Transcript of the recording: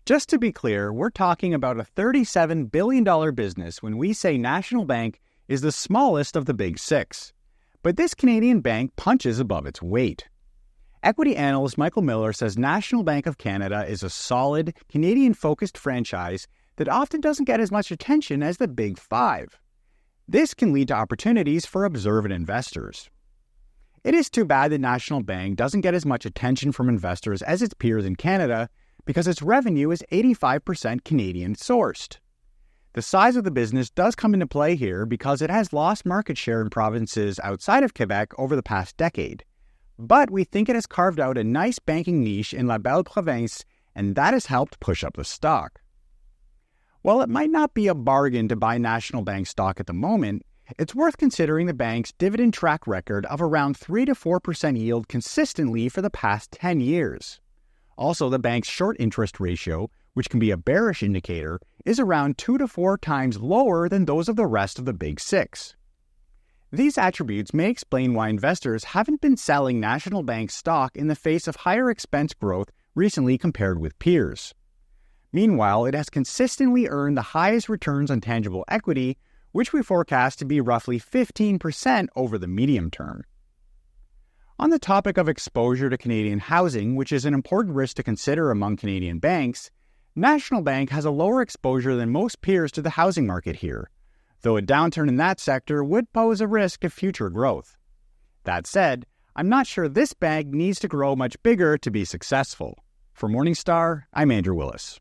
Just to be clear, we're talking about a $37 billion business when we say National Bank is the smallest of the big six. But this Canadian bank punches above its weight. Equity analyst Michael Miller says National Bank of Canada is a solid, Canadian-focused franchise that often doesn't get as much attention as the Big Five. This can lead to opportunities for observant investors. It is too bad that National Bank doesn't get as much attention from investors as its peers in Canada because its revenue is 85% Canadian-sourced. The size of the business does come into play here because it has lost market share in provinces outside of Quebec over the past decade. But we think it has carved out a nice banking niche in La Belle Province, and that has helped push up the stock. While it might not be a bargain to buy National Bank stock at the moment, it's worth considering the bank's dividend track record of around 3 to 4% yield consistently for the past 10 years. Also, the bank's short interest ratio, which can be a bearish indicator, is around 2 to 4 times lower than those of the rest of the Big Six. These attributes may explain why investors haven't been selling National Bank stock in the face of higher expense growth recently compared with peers. Meanwhile, it has consistently earned the highest returns on tangible equity, which we forecast to be roughly 15% over the medium term. On the topic of exposure to Canadian housing, which is an important risk to consider among Canadian banks, National Bank has a lower exposure than most peers to the housing market here, though a downturn in that sector would pose a risk of future growth. That said, I'm not sure this bank needs to grow much bigger to be successful. For Morningstar, I'm Andrew Willis.